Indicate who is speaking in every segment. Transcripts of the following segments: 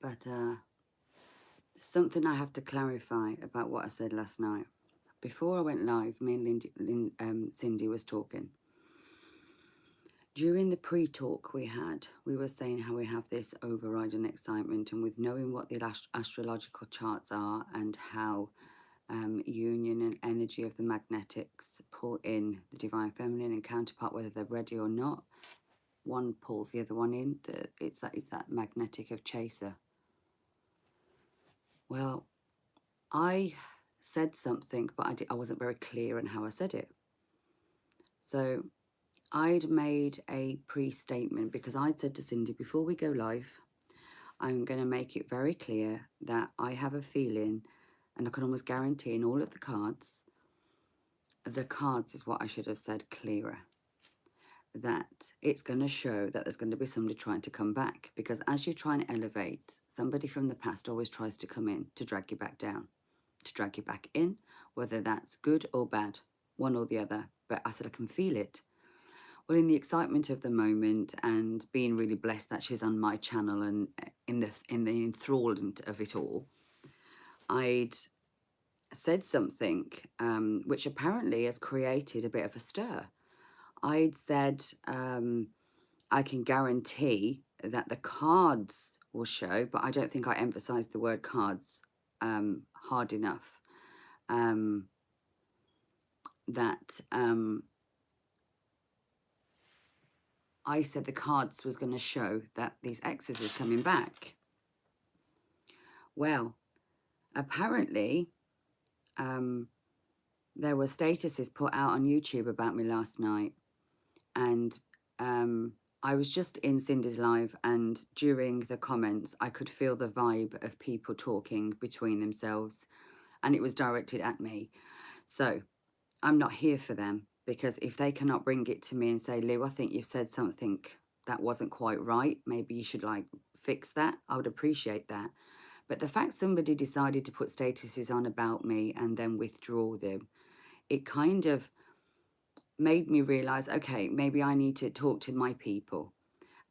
Speaker 1: But there's something I have to clarify about what I said last night. Before I went live, me and Cindy was talking. During the pre-talk we had, we were saying how we have this overriding excitement, and with knowing what the astrological charts are and how union and energy of the magnetics pull in the divine feminine and counterpart, whether they're ready or not, one pulls the other one in. It's that magnetic of chaser. Well, I said something, but I wasn't very clear in how I said it. So I'd made a pre-statement because I'd said to Cindy, before we go live, I'm going to make it very clear that I have a feeling, and I can almost guarantee in all of the cards is what I should have said clearer, that it's going to show that there's going to be somebody trying to come back, because as you try and elevate, somebody from the past always tries to come in to drag you back down, to drag you back in, whether that's good or bad, one or the other. But I said I can feel it. Well, in the excitement of the moment and being really blessed that she's on my channel and in the enthrallment of it all, I'd said something which apparently has created a bit of a stir. I'd said, I can guarantee that the cards will show, but I don't think I emphasised the word cards hard enough. I said the cards was going to show that these exes was coming back. Well, apparently, there were statuses put out on YouTube about me last night, and I was just in Cindy's live, and during the comments, I could feel the vibe of people talking between themselves, and it was directed at me. So I'm not here for them, because if they cannot bring it to me and say, Lou, I think you've said something that wasn't quite right, maybe you should fix that, I would appreciate that. But the fact somebody decided to put statuses on about me and then withdraw them, it kind of made me realize, okay, maybe I need to talk to my people,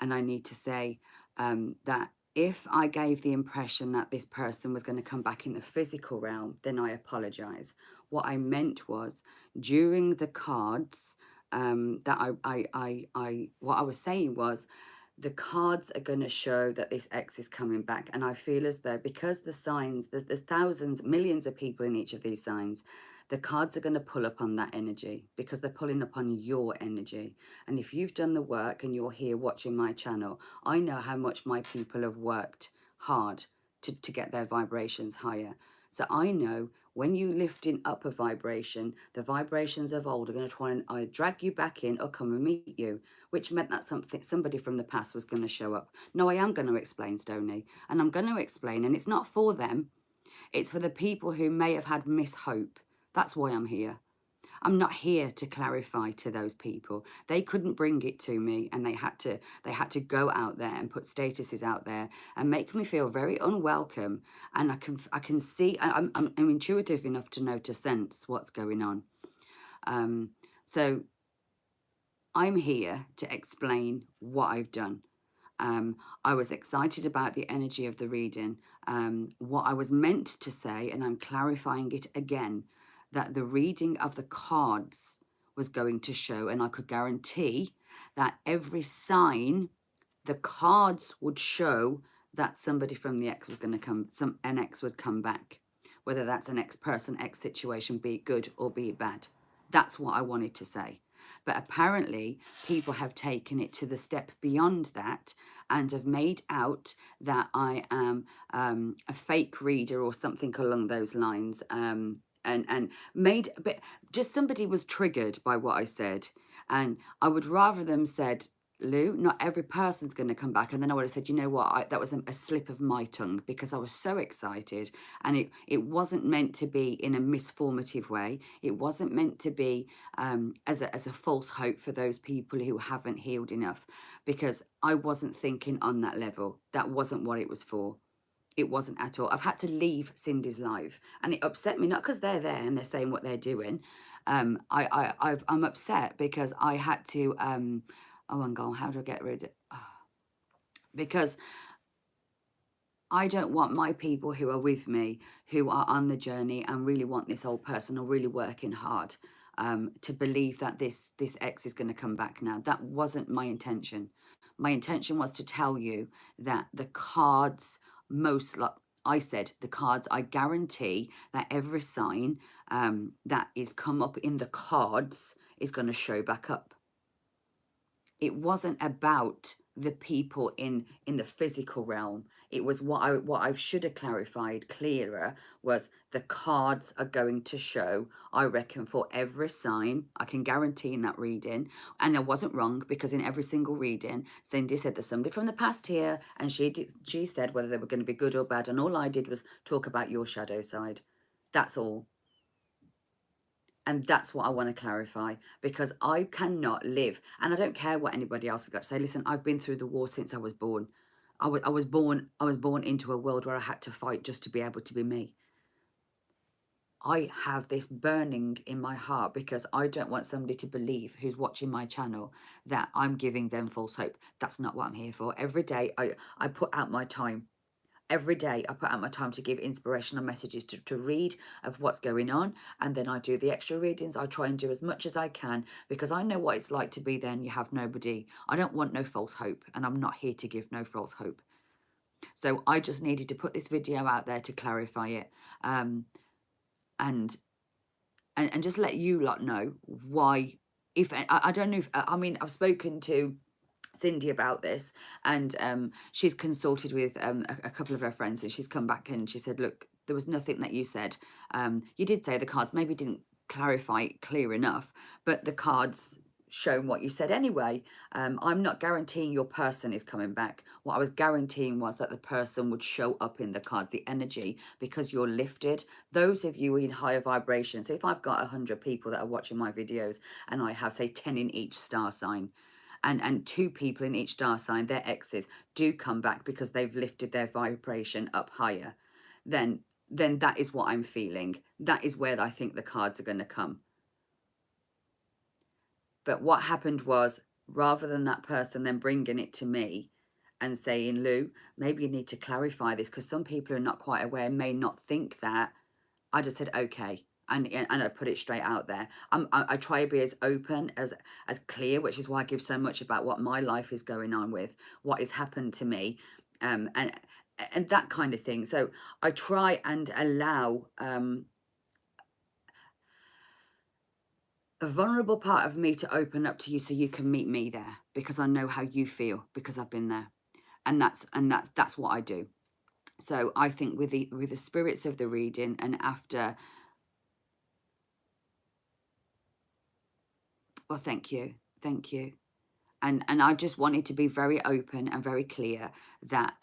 Speaker 1: and I need to say that if I gave the impression that this person was going to come back in the physical realm, then I apologize. What I meant was, during the cards, what I was saying was, the cards are going to show that this X is coming back. And I feel as though, because the signs, there's thousands, millions of people in each of these signs, the cards are going to pull up on that energy, because they're pulling up on your energy. And if you've done the work and you're here watching my channel, I know how much my people have worked hard to get their vibrations higher. So I know when you lifting up a vibration, the vibrations of old are going to try and either drag you back in or come and meet you, which meant that somebody from the past was going to show up. No, I am going to explain, Stoney, and I'm going to explain, and it's not for them. It's for the people who may have had mishope. That's why I'm here. I'm not here to clarify to those people. They couldn't bring it to me, and they had to go out there and put statuses out there and make me feel very unwelcome. And I can see, I'm intuitive enough to know, to sense what's going on. So I'm here to explain what I've done. I was excited about the energy of the reading. What I was meant to say, and I'm clarifying it again, that the reading of the cards was going to show, and I could guarantee that every sign, the cards would show that somebody from the ex was going to come, an ex would come back, whether that's an ex-person, ex-situation, be it good or be it bad. That's what I wanted to say. But apparently people have taken it to the step beyond that and have made out that I am a fake reader or something along those lines, and made a bit, just somebody was triggered by what I said. And I would rather them said, Lou, not every person's going to come back. And then I would have said, you know what, that was a slip of my tongue, because I was so excited, and it wasn't meant to be in a misformative way. It wasn't meant to be as a false hope for those people who haven't healed enough, because I wasn't thinking on that level. That wasn't what it was for. It wasn't at all. I've had to leave Cindy's live, and it upset me, not because they're there and they're saying what they're doing. I'm upset because I had to, oh, and go, how do I get rid of, because, I don't want my people who are with me, who are on the journey and really want this old person or really working hard, to believe that this ex is going to come back now. That wasn't my intention. My intention was to tell you that the cards, most like I said, the cards, I guarantee that every sign that is come up in the cards is going to show back up. It wasn't about the people in the physical realm. It was what I should have clarified clearer was the cards are going to show, I reckon, for every sign. I can guarantee in that reading, and I wasn't wrong, because in every single reading, Cindy said there's somebody from the past here, and she said whether they were going to be good or bad, and all I did was talk about your shadow side. That's all. And that's what I want to clarify, because I cannot live, and I don't care what anybody else has got to say. Listen, I've been through the war since I was born. I was born into a world where I had to fight just to be able to be me. I have this burning in my heart because I don't want somebody to believe, who's watching my channel, that I'm giving them false hope. That's not what I'm here for. Every day I put out my time. Every day I put out my time to give inspirational messages, to read of what's going on, and then I do the extra readings. I try and do as much as I can, because I know what it's like to be there and you have nobody. I don't want no false hope, and I'm not here to give no false hope. So I just needed to put this video out there to clarify it, and just let you lot know why. If I don't know if I mean, I've spoken to Cindy about this, and she's consulted with a couple of her friends, and she's come back and she said, look, there was nothing that you said. You did say the cards maybe didn't clarify it clear enough, but the cards shown what you said anyway. I'm not guaranteeing your person is coming back. What I was guaranteeing was that the person would show up in the cards, the energy, because you're lifted. Those of you in higher vibration, so if I've got 100 people that are watching my videos and I have, say, 10 in each star sign, and 2 people in each star sign, their exes do come back because they've lifted their vibration up higher, then that is what I'm feeling. That is where I think the cards are going to come. But what happened was, rather than that person then bringing it to me and saying, Lou, maybe you need to clarify this, because some people who are not quite aware may not think that, I just said, okay. And I put it straight out there. I try to be as open, as clear, which is why I give so much about what my life is going on with, what has happened to me, and that kind of thing. So I try and allow a vulnerable part of me to open up to you, so you can meet me there, because I know how you feel, because I've been there, and that's what I do. So I think with the spirits of the reading, and after. Well, thank you. Thank you. And I just wanted to be very open and very clear that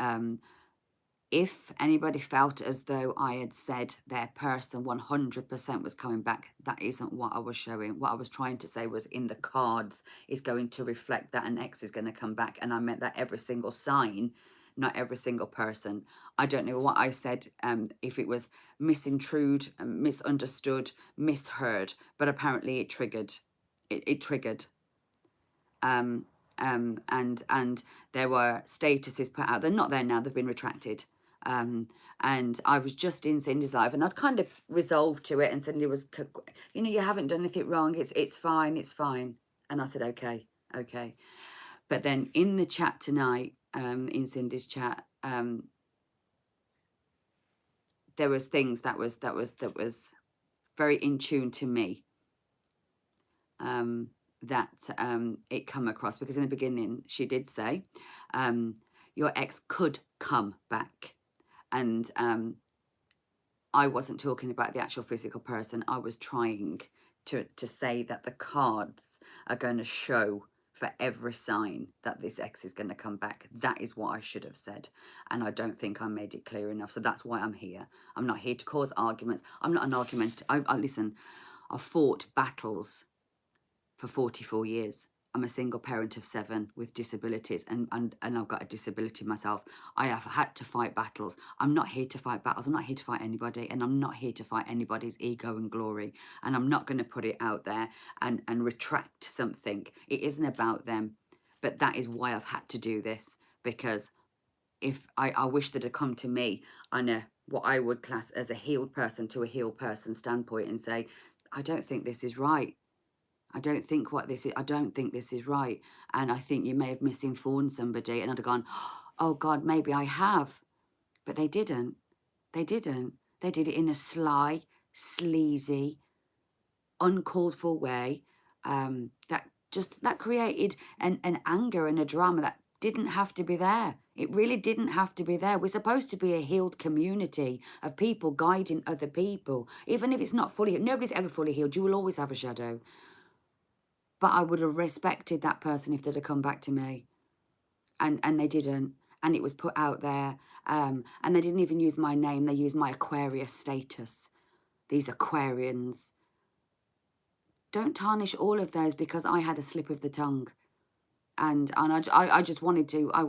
Speaker 1: if anybody felt as though I had said their person 100% was coming back, that isn't what I was showing. What I was trying to say was, in the cards is going to reflect that an ex is going to come back. And I meant that every single sign, not every single person. I don't know what I said, if it was misintrude, misunderstood, misheard, but apparently it triggered. It triggered. And there were statuses put out. They're not there now. They've been retracted. And I was just in Cindy's live, and I'd kind of resolved to it, and Cindy was, you know, you haven't done anything wrong. It's fine. It's fine. And I said, okay, okay. But then in the chat tonight, in Cindy's chat, there was things that was very in tune to me. That it come across, because in the beginning she did say, your ex could come back, and I wasn't talking about the actual physical person. I was trying to say that the cards are going to show for every sign that this ex is going to come back. That is what I should have said, and I don't think I made it clear enough. So that's why I'm here. I'm not here to cause arguments. I'm not an argument. I listen, I've fought battles for 44 years. I'm a single parent of 7 with disabilities, and I've got a disability myself. I have had to fight battles. I'm not here to fight battles. I'm not here to fight anybody, and I'm not here to fight anybody's ego and glory. And I'm not going to put it out there and retract something. It isn't about them, but that is why I've had to do this, because if I wish that had come to me on a what I would class as a healed person to a healed person standpoint and say, I don't think this is right. I don't think what this is, I don't think this is right. And I think you may have misinformed somebody. And I'd have gone, oh God, maybe I have. But they didn't. They didn't. They did it in a sly, sleazy, uncalled for way. That created an anger and a drama that didn't have to be there. It really didn't have to be there. We're supposed to be a healed community of people guiding other people. Even if it's not fully healed, nobody's ever fully healed. You will always have a shadow. But I would have respected that person if they'd have come back to me. And they didn't. And it was put out there. And they didn't even use my name. They used my Aquarius status. These Aquarians. Don't tarnish all of those because I had a slip of the tongue. And I just wanted to, I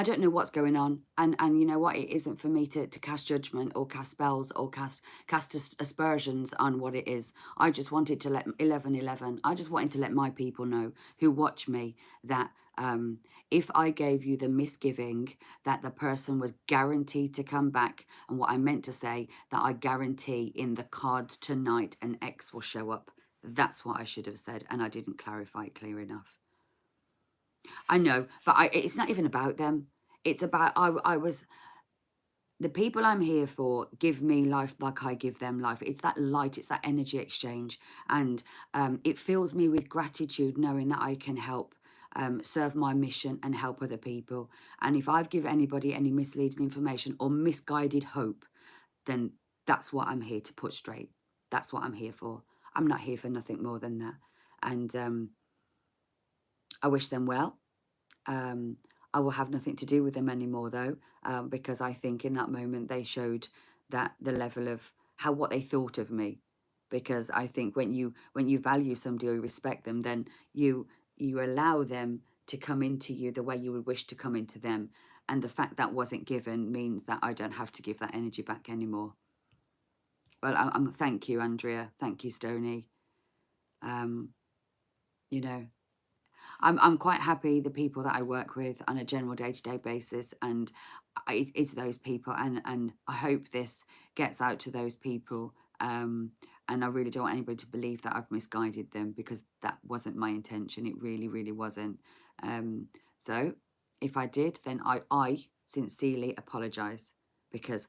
Speaker 1: don't know what's going on. And you know what? It isn't for me to cast judgment or cast spells or cast aspersions on what it is. I just wanted to let 1111. I just wanted to let my people know who watch me that if I gave you the misgiving that the person was guaranteed to come back, and what I meant to say, that I guarantee in the cards tonight an X will show up. That's what I should have said, and I didn't clarify it clear enough. I know, but it's not even about them. It's about, the people I'm here for give me life like I give them life. It's that light, it's that energy exchange. And it fills me with gratitude knowing that I can help serve my mission and help other people. And if I've given anybody any misleading information or misguided hope, then that's what I'm here to put straight. That's what I'm here for. I'm not here for nothing more than that. And I wish them well. I will have nothing to do with them anymore, though, because I think in that moment they showed that the level of what they thought of me. Because I think when you value somebody or you respect them, then you allow them to come into you the way you would wish to come into them. And the fact that wasn't given means that I don't have to give that energy back anymore. Well, thank you, Andrea. Thank you, Stony. You know, I'm quite happy the people that I work with on a general day-to-day basis, and it's those people, and I hope this gets out to those people. And I really don't want anybody to believe that I've misguided them, because that wasn't my intention. It really, really wasn't. So if I did, then I sincerely apologise, because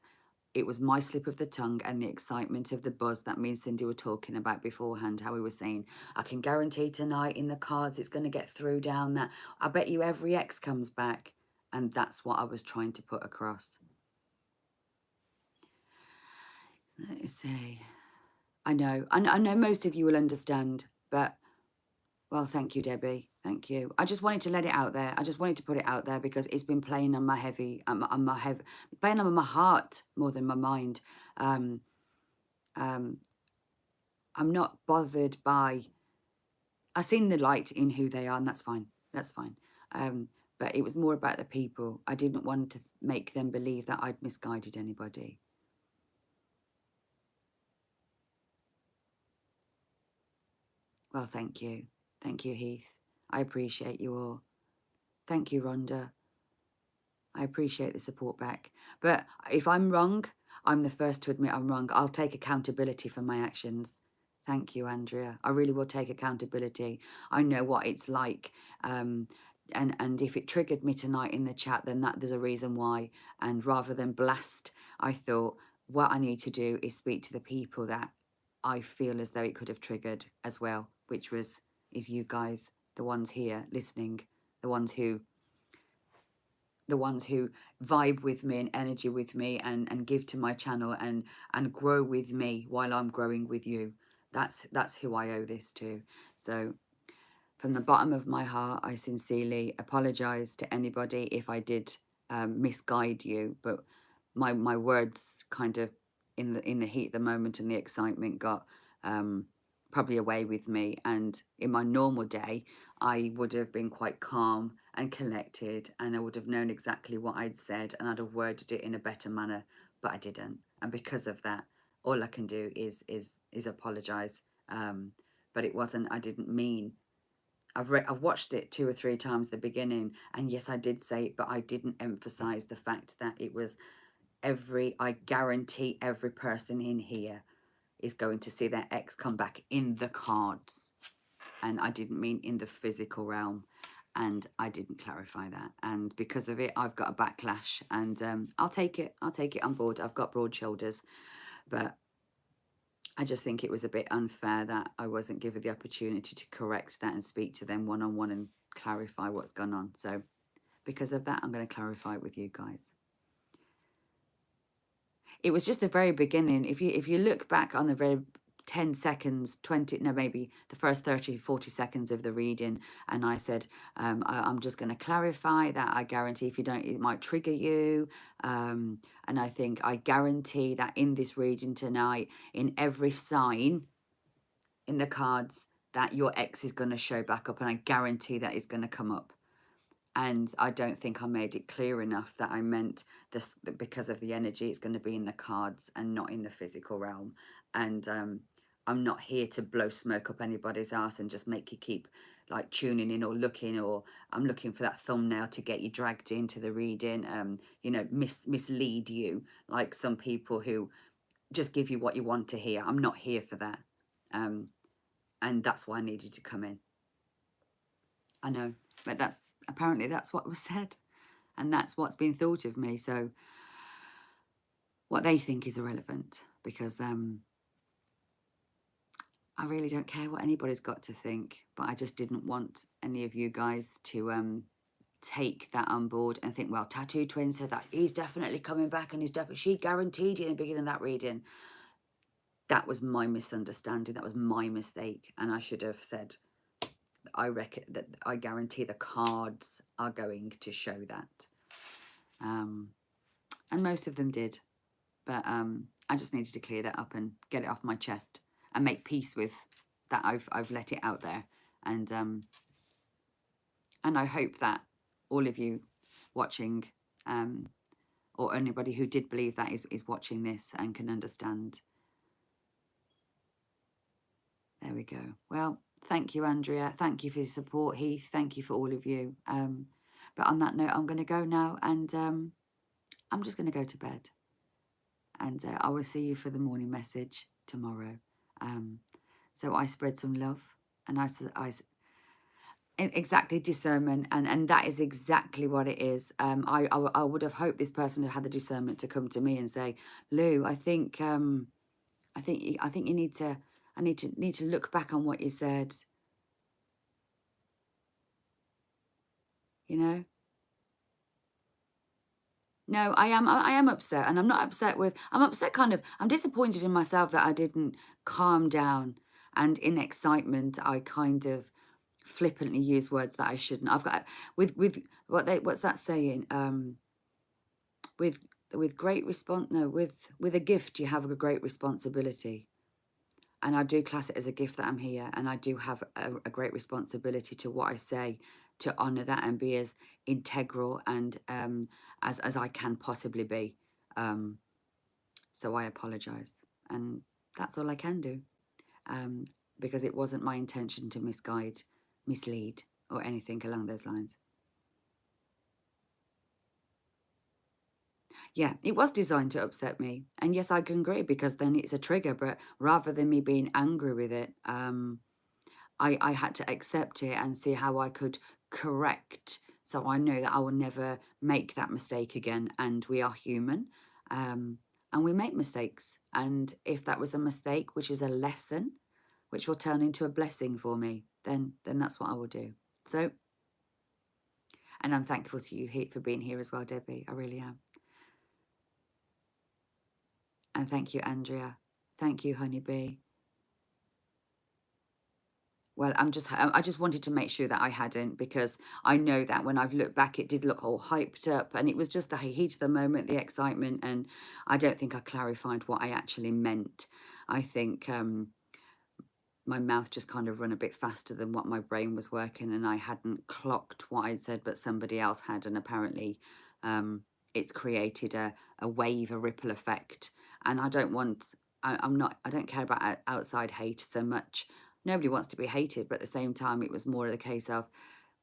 Speaker 1: it was my slip of the tongue and the excitement of the buzz that me and Cindy were talking about beforehand, how we were saying, I can guarantee tonight in the cards it's going to get through down that. I bet you every X comes back. And that's what I was trying to put across. Let me see. I know most of you will understand, but, well, thank you, Debbie. Thank you. I just wanted to let it out there. I just wanted to put it out there because it's been playing on my playing on my heart more than my mind. I'm not bothered by, I've seen the light in who they are, and that's fine. That's fine. But it was more about the people. I didn't want to make them believe that I'd misguided anybody. Well, thank you. Thank you, Heath. I appreciate you all. Thank you, Rhonda. I appreciate the support back. But if I'm wrong, I'm the first to admit I'm wrong. I'll take accountability for my actions. Thank you, Andrea. I really will take accountability. I know what it's like. And if it triggered me tonight in the chat, then there's a reason why. And rather than blast, I thought what I need to do is speak to the people that I feel as though it could have triggered as well, which is you guys, the ones here listening, the ones who vibe with me and energy with me and give to my channel and grow with me while I'm growing with you. That's who I owe this to. So from the bottom of my heart, I sincerely apologize to anybody if I did misguide you, but my words kind of in the heat of the moment and the excitement got probably away with me. And in my normal day, I would have been quite calm and collected, and I would have known exactly what I'd said, and I'd have worded it in a better manner, but I didn't. And because of that, all I can do is apologize. But it wasn't, I didn't mean I've watched it 2 or 3 times at the beginning, and yes, I did say it, but I didn't emphasize the fact that it was I guarantee every person in here is going to see their ex come back in the cards. And I didn't mean in the physical realm. And I didn't clarify that. And because of it, I've got a backlash. And I'll take it. I'll take it on board. I've got broad shoulders. But I just think it was a bit unfair that I wasn't given the opportunity to correct that and speak to them one-on-one and clarify what's gone on. So because of that, I'm going to clarify it with you guys. It was just the very beginning. If you look back on the very 10 seconds, 20, no, maybe the first 30, 40 seconds of the reading, and I said, I'm just going to clarify that I guarantee if you don't, it might trigger you. And I think I guarantee that in this reading tonight, in every sign in the cards, that your ex is going to show back up, and I guarantee that it's going to come up. And I don't think I made it clear enough that I meant this, that because of the energy, it's going to be in the cards and not in the physical realm. And I'm not here to blow smoke up anybody's ass and just make you keep like tuning in or looking, or I'm looking for that thumbnail to get you dragged into the reading, you know, mislead you, like some people who just give you what you want to hear. I'm not here for that. And that's why I needed to come in. I know, but apparently that's what was said, and that's what's been thought of me. So what they think is irrelevant, because I really don't care what anybody's got to think. But I just didn't want any of you guys to take that on board and think, well, Tattoo Twin said that he's definitely coming back, and she guaranteed it in the beginning of that reading. That was my misunderstanding. That was my mistake, and I should have said, I reckon that I guarantee the cards are going to show that. And most of them did. But I just needed to clear that up and get it off my chest and make peace with that. I've let it out there. And I hope that all of you watching, or anybody who did believe that is watching this and can understand. There we go. Well, thank you, Andrea. Thank you for your support, Heath. Thank you for all of you. But on that note, I'm going to go now, and I'm just going to go to bed. And I will see you for the morning message tomorrow. So I spread some love, and exactly, discernment, and that is exactly what it is. I would have hoped this person had the discernment to come to me and say, Lou, I think you need to. I need to look back on what you said. You know. No, I am upset, and I'm not upset with. I'm upset, kind of. I'm disappointed in myself that I didn't calm down, and in excitement, I kind of flippantly use words that I shouldn't. I've got what's that saying? With great with a gift you have a great responsibility. And I do class it as a gift that I'm here, and I do have a great responsibility to what I say, to honour that and be as integral and as I can possibly be. So I apologise, and that's all I can do, because it wasn't my intention to misguide, mislead, or anything along those lines. Yeah, it was designed to upset me. And yes, I can agree, because then it's a trigger. But rather than me being angry with it, I had to accept it and see how I could correct. So I know that I will never make that mistake again. And we are human, and we make mistakes. And if that was a mistake, which is a lesson, which will turn into a blessing for me, then that's what I will do. So, and I'm thankful to you for being here as well, Debbie. I really am. And thank you, Andrea. Thank you, Honeybee. Well, I just wanted to make sure that I hadn't, because I know that when I've looked back, it did look all hyped up, and it was just the heat of the moment, the excitement, and I don't think I clarified what I actually meant. I think my mouth just kind of run a bit faster than what my brain was working, and I hadn't clocked what I'd said, but somebody else had, and apparently it's created a wave, a ripple effect. And I don't want, I don't care about outside hate so much. nobody wants to be hated, but at the same time, it was more of the case of,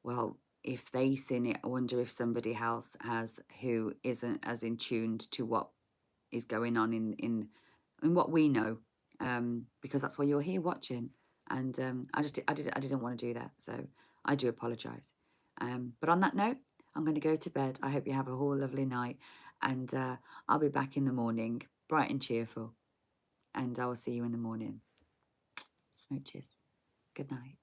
Speaker 1: well, if they seen it, I wonder if somebody else has who isn't as in tuned to what is going on in what we know, because that's why you're here watching. And I didn't want to do that, so I do apologise. But on that note, I'm going to go to bed. I hope you have a whole lovely night, and I'll be back in the morning, bright and cheerful. And I will see you in the morning. Smooches. Good night.